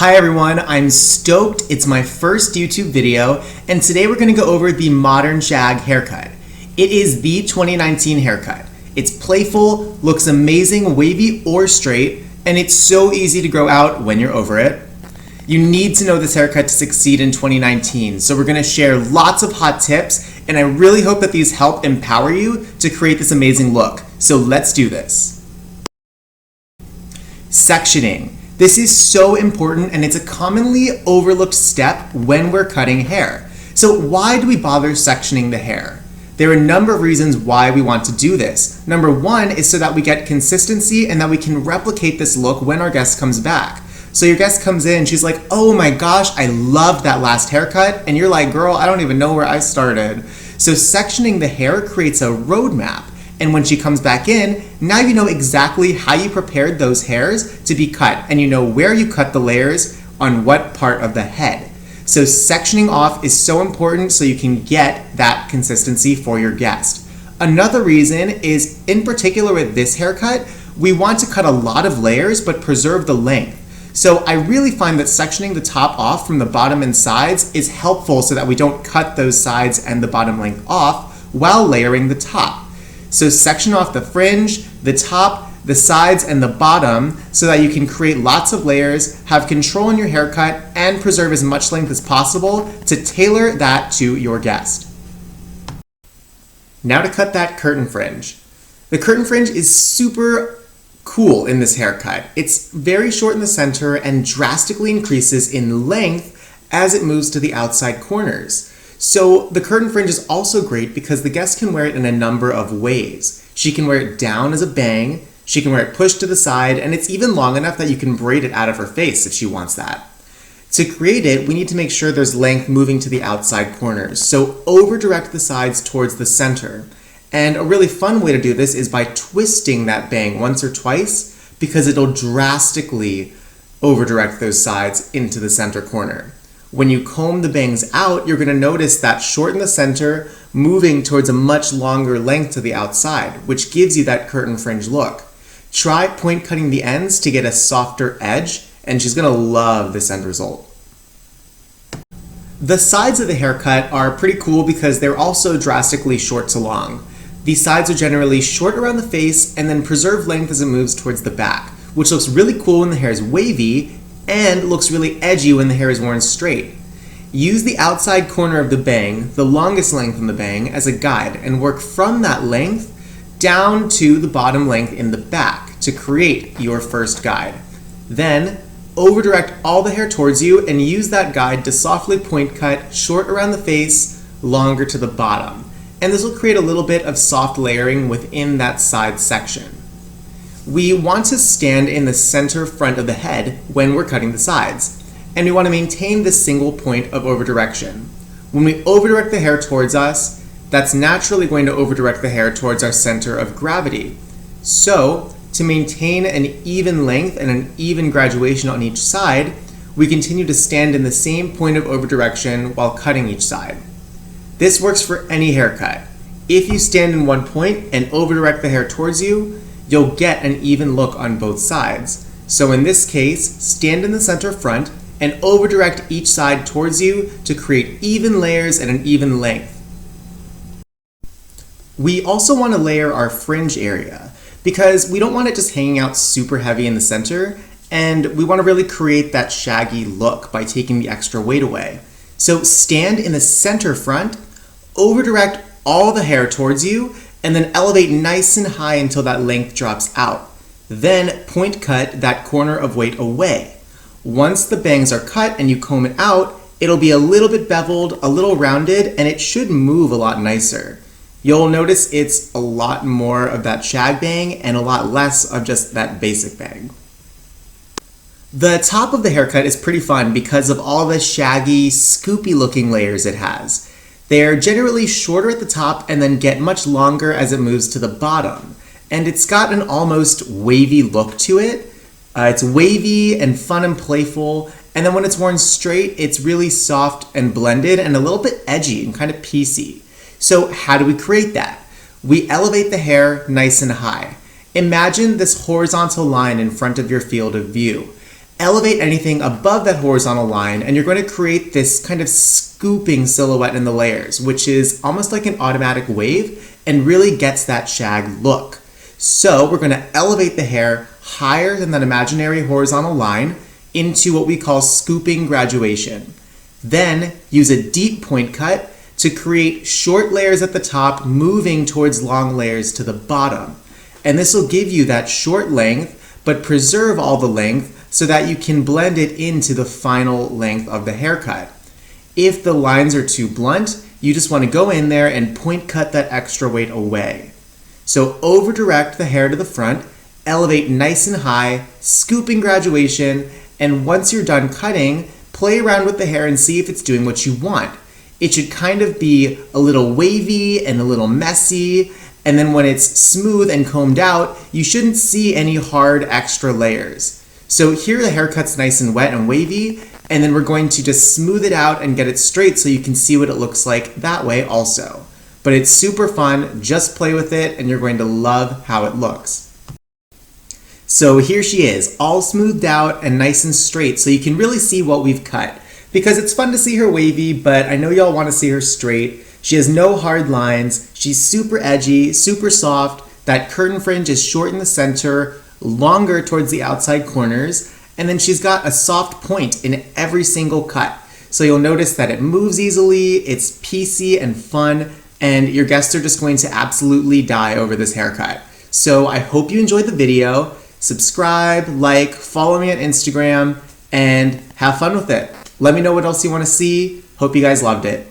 Hi everyone, I'm stoked. It's my first YouTube video, and today we're going to go over the Modern Shag Haircut. It is the 2019 haircut. It's playful, looks amazing, wavy or straight, and it's so easy to grow out when you're over it. You need to know this haircut to succeed in 2019, so we're going to share lots of hot tips, and I really hope that these help empower you to create this amazing look. So let's do this. Sectioning. This is so important, and it's a commonly overlooked step when we're cutting hair. So why do we bother sectioning the hair? There are a number of reasons why we want to do this. Number one is so that we get consistency and that we can replicate this look when our guest comes back. So your guest comes in, she's like, oh my gosh, I loved that last haircut. And you're like, girl, I don't even know where I started. So sectioning the hair creates a roadmap. And when she comes back in, now you know exactly how you prepared those hairs to be cut, and you know where you cut the layers on what part of the head. So sectioning off is so important so you can get that consistency for your guest. Another reason is, in particular with this haircut, we want to cut a lot of layers but preserve the length. So I really find that sectioning the top off from the bottom and sides is helpful so that we don't cut those sides and the bottom length off while layering the top. So section off the fringe, the top, the sides, and the bottom so that you can create lots of layers, have control in your haircut, and preserve as much length as possible to tailor that to your guest. Now to cut that curtain fringe. The curtain fringe is super cool in this haircut. It's very short in the center and drastically increases in length as it moves to the outside corners. So the curtain fringe is also great because the guest can wear it in a number of ways. She can wear it down as a bang, she can wear it pushed to the side, and it's even long enough that you can braid it out of her face if she wants that. To create it, we need to make sure there's length moving to the outside corners. So over-direct the sides towards the center. And a really fun way to do this is by twisting that bang once or twice because it'll drastically over-direct those sides into the center corner. When you comb the bangs out, you're going to notice that short in the center, moving towards a much longer length to the outside, which gives you that curtain fringe look. Try point cutting the ends to get a softer edge, and she's going to love this end result. The sides of the haircut are pretty cool because they're also drastically short to long. These sides are generally short around the face and then preserve length as it moves towards the back, which looks really cool when the hair is wavy and looks really edgy when the hair is worn straight. Use the outside corner of the bang, the longest length in the bang, as a guide and work from that length down to the bottom length in the back to create your first guide. Then over-direct all the hair towards you and use that guide to softly point cut short around the face, longer to the bottom. And this will create a little bit of soft layering within that side section. We want to stand in the center front of the head when we're cutting the sides, and we want to maintain this single point of over-direction. When we over-direct the hair towards us, that's naturally going to over-direct the hair towards our center of gravity. So, to maintain an even length and an even graduation on each side, we continue to stand in the same point of over-direction while cutting each side. This works for any haircut. If you stand in one point and over-direct the hair towards you, you'll get an even look on both sides. So in this case, stand in the center front and over-direct each side towards you to create even layers at an even length. We also want to layer our fringe area because we don't want it just hanging out super heavy in the center, and we want to really create that shaggy look by taking the extra weight away. So stand in the center front, over-direct all the hair towards you, and then elevate nice and high until that length drops out. Then point cut that corner of weight away. Once the bangs are cut and you comb it out, it'll be a little bit beveled, a little rounded, and it should move a lot nicer. You'll notice it's a lot more of that shag bang and a lot less of just that basic bang. The top of the haircut is pretty fun because of all the shaggy, scoopy looking layers it has. They're generally shorter at the top and then get much longer as it moves to the bottom. And it's got an almost wavy look to it. It's wavy and fun and playful. And then when it's worn straight, it's really soft and blended and a little bit edgy and kind of piecey. So how do we create that? We elevate the hair nice and high. Imagine this horizontal line in front of your field of view. elevate anything above that horizontal line, and you're going to create this kind of scooping silhouette in the layers, which is almost like an automatic wave and really gets that shag look. So we're going to elevate the hair higher than that imaginary horizontal line into what we call scooping graduation. Then use a deep point cut to create short layers at the top, moving towards long layers to the bottom. And this will give you that short length, but preserve all the length so that you can blend it into the final length of the haircut. If the lines are too blunt, you just want to go in there and point cut that extra weight away. So over direct the hair to the front, elevate nice and high, scooping graduation, and once you're done cutting, play around with the hair and see if it's doing what you want. It should kind of be a little wavy and a little messy, and then when it's smooth and combed out, you shouldn't see any hard extra layers. So here the haircut's nice and wet and wavy, and then we're going to just smooth it out and get it straight so you can see what it looks like that way also. But it's super fun, just play with it and you're going to love how it looks. So here she is, all smoothed out and nice and straight so you can really see what we've cut. Because it's fun to see her wavy, but I know y'all want to see her straight. She has no hard lines, she's super edgy, super soft, that curtain fringe is short in the center, longer towards the outside corners, and then she's got a soft point in every single cut. So you'll notice that it moves easily, it's piecey and fun, and your guests are just going to absolutely die over this haircut. So I hope you enjoyed the video. Subscribe, like, follow me on Instagram, and have fun with it. Let me know what else you want to see. Hope you guys loved it.